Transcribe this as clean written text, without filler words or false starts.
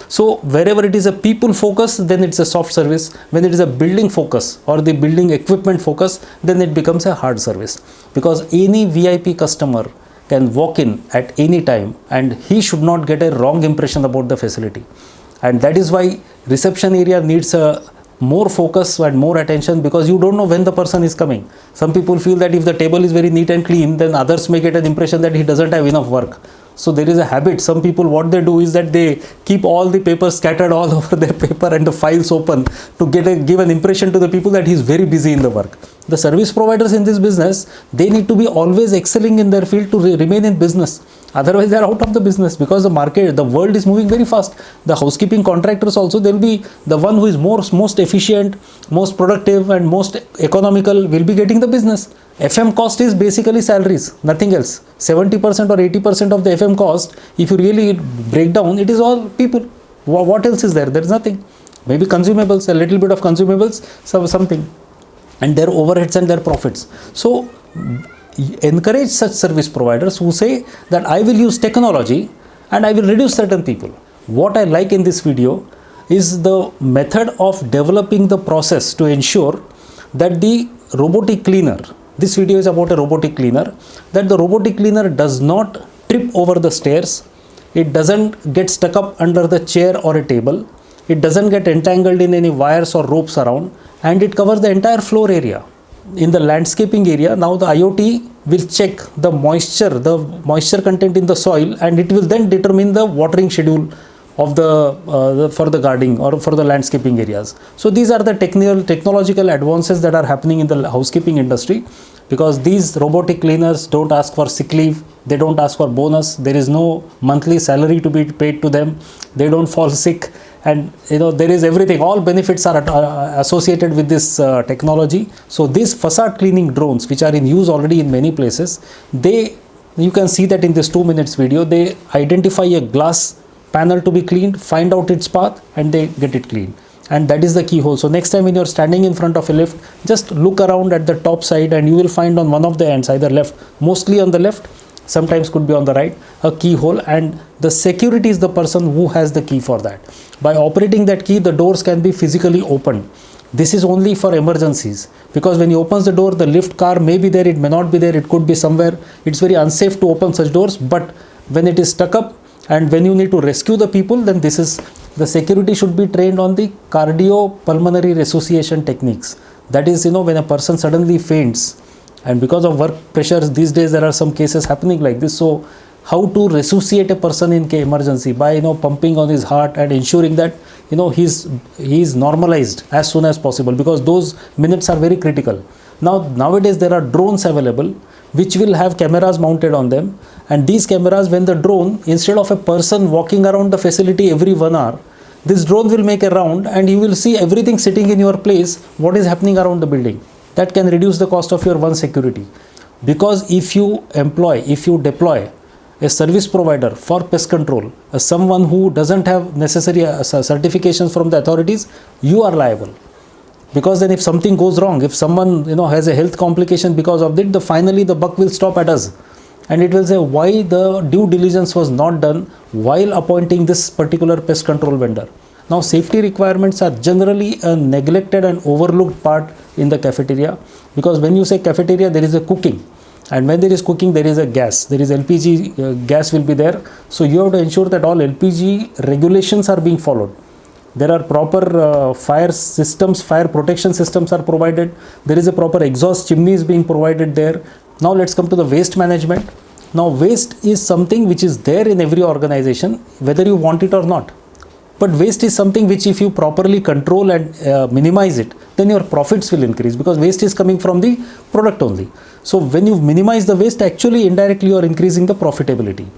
So wherever it is a people focus, then it's a soft service. When it is a building focus or the building equipment focus, then it becomes a hard service, because any VIP customer can walk in at any time and he should not get a wrong impression about the facility. And that is why reception area needs a more focus and more attention, because you don't know when the person is coming. Some people feel that if the table is very neat and clean, then others may get an impression that he doesn't have enough work. So there is a habit. Some people, what they do is that they keep all the papers scattered all over their paper and the files open to give an impression to the people that he is very busy in the work. The service providers in this business, they need to be always excelling in their field to remain in business. Otherwise, they are out of the business, because the market, the world is moving very fast. The housekeeping contractors also, they'll be the one who is most efficient, most productive and most economical will be getting the business. FM cost is basically salaries, nothing else. 70% or 80% of the FM cost, if you really break down, it is all people. What else is there? There is nothing. Maybe consumables, a little bit of consumables, something, and their overheads and their profits. So encourage such service providers who say that I will use technology and I will reduce certain people. What I like in this video is the method of developing the process to ensure that the robotic cleaner, this video is about a robotic cleaner, that the robotic cleaner does not trip over the stairs, it doesn't get stuck up under the chair or a table, it doesn't get entangled in any wires or ropes around, and it covers the entire floor area. In the landscaping area, now the IoT will check the moisture content in the soil, and it will then determine the watering schedule of for the gardening or for the landscaping areas. So these are the technological advances that are happening in the housekeeping industry, because these robotic cleaners don't ask for sick leave, they don't ask for bonus, there is no monthly salary to be paid to them, they don't fall sick, and there is everything, all benefits are associated with this technology. So these facade cleaning drones, which are in use already in many places, you can see that in this 2 minutes video, they identify a glass panel to be cleaned, find out its path, and they get it cleaned. And that is the keyhole. So next time when you're standing in front of a lift, just look around at the top side and you will find on one of the ends, either left, mostly on the left, sometimes could be on the right, a keyhole, and the security is the person who has the key for that. By operating that key, the doors can be physically opened. This is only for emergencies, because when he opens the door, the lift car may be there, it may not be there, it could be somewhere. It's very unsafe to open such doors, but when it is stuck up and when you need to rescue the people, then the security should be trained on the cardiopulmonary resuscitation techniques. That is, when a person suddenly faints, and because of work pressures these days, there are some cases happening like this. So how to resuscitate a person in emergency? By pumping on his heart and ensuring that he's normalized as soon as possible, because those minutes are very critical. Nowadays there are drones available which will have cameras mounted on them, and these cameras, when the drone, instead of a person walking around the facility every 1 hour, this drone will make a round and you will see everything sitting in your place, what is happening around the building. That can reduce the cost of your one security. Because if you deploy a service provider for pest control, someone who doesn't have necessary certifications from the authorities, you are liable. Because then if something goes wrong, if someone has a health complication because of it, finally the buck will stop at us, and it will say why the due diligence was not done while appointing this particular pest control vendor. Now safety requirements are generally a neglected and overlooked part in the cafeteria, because when you say cafeteria, there is a cooking, and when there is cooking, there is a gas, there is LPG gas will be there. So you have to ensure that all LPG regulations are being followed. There are proper fire protection systems are provided. There is a proper exhaust chimneys being provided there. Now let's come to the waste management. Now waste is something which is there in every organization, whether you want it or not. But waste is something which, if you properly control and minimize it, then your profits will increase, because waste is coming from the product only. So when you minimize the waste, actually indirectly you are increasing the profitability.